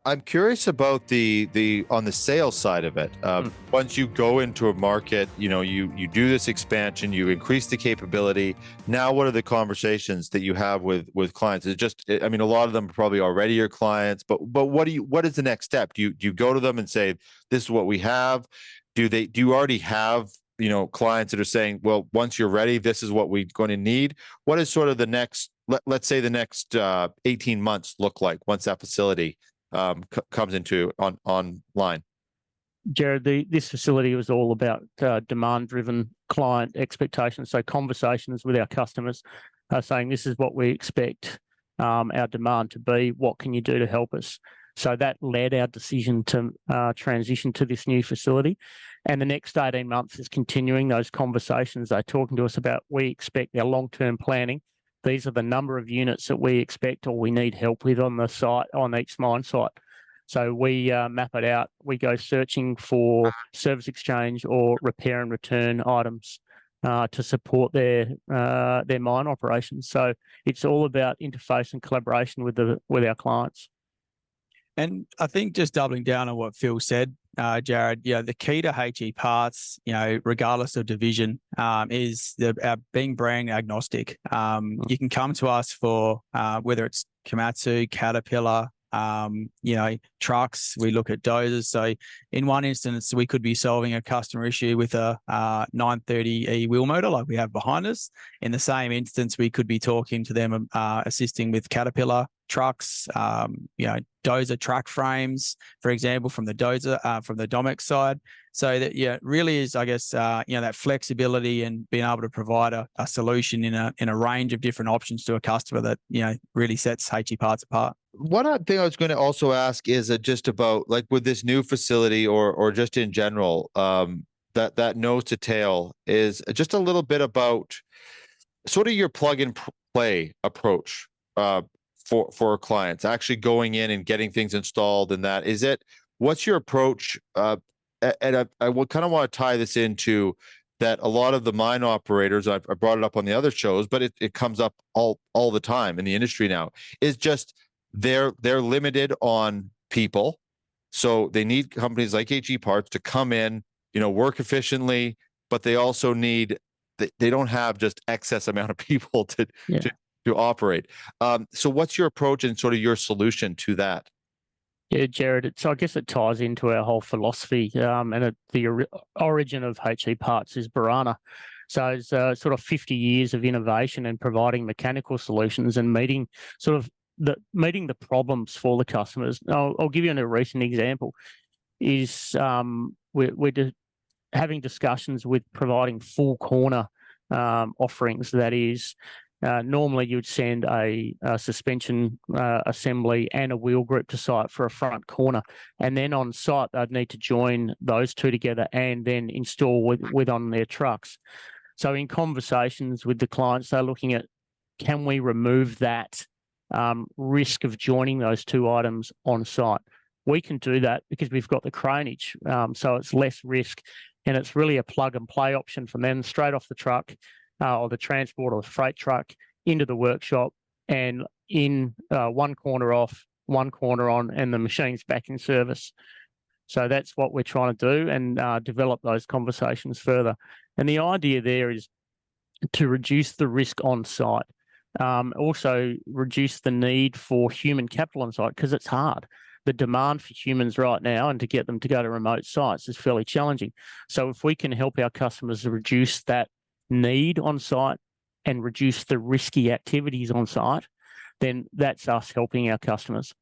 I'm curious about the on the sales side of it. Once you go into a market, you do this expansion, you increase the capability. Now, what are the conversations that you have with clients? Is it just, I mean, a lot of them are probably already your clients, but what is the next step? Do you go to them and say, this is what we have? Do you already have clients that are saying, well, once you're ready, this is what we're going to need? What is sort of the next, let's say the next 18 months look like once that facility comes into online? Jared, this facility was all about demand-driven client expectations. So conversations with our customers saying, this is what we expect our demand to be. What can you do to help us? So that led our decision to transition to this new facility. And the next 18 months is continuing those conversations. They're talking to us about, we expect our long-term planning. These are the number of units that we expect or we need help with on the site, on each mine site. So we map it out. We go searching for service exchange or repair and return items to support their mine operations. So it's all about interface and collaboration with our clients. And I think just doubling down on what Phil said, Jared, the key to HE parts, regardless of division, is being brand agnostic. You can come to us for whether it's Komatsu, Caterpillar, trucks. We look at dozers. So in one instance, we could be solving a customer issue with a 930E wheel motor like we have behind us. In the same instance, we could be talking to them, assisting with Caterpillar trucks, dozer track frames, for example, from the dozer, from the Domex side. So that, really is, I guess, that flexibility and being able to provide a solution in a range of different options to a customer that, really sets HE Parts apart. One thing I was going to also ask is just about, like, with this new facility or just in general, that nose to tail is just a little bit about sort of your plug and play approach for clients actually going in and getting things installed. And that is it. What's your approach? And I would kind of want to tie this into that. A lot of the mine operators, I brought it up on the other shows, but it comes up all the time in the industry now, is just they're limited on people. So they need companies like HE Parts to come in, work efficiently, but they also need, they don't have just excess amount of people to operate. So what's your approach and sort of your solution to that? Yeah, Jared, I guess it ties into our whole philosophy, and the origin of HE Parts is Barana. So it's sort of 50 years of innovation and providing mechanical solutions and meeting the problems for the customers. I'll give you a recent example. Is we're having discussions with providing full corner offerings. That is, normally you'd send a suspension assembly and a wheel group to site for a front corner, and then on site they'd need to join those two together and then install with on their trucks. So in conversations with the clients, they're looking at, can we remove that risk of joining those two items on site? We can do that because we've got the craneage, so it's less risk, and it's really a plug and play option from them, straight off the truck or the transport or the freight truck into the workshop, and in one corner off, one corner on, and the machine's back in service. So that's what we're trying to do, and develop those conversations further. And the idea there is to reduce the risk on site. Also reduce the need for human capital on site, because it's hard. The demand for humans right now and to get them to go to remote sites is fairly challenging. So if we can help our customers reduce that need on site and reduce the risky activities on site, then that's us helping our customers.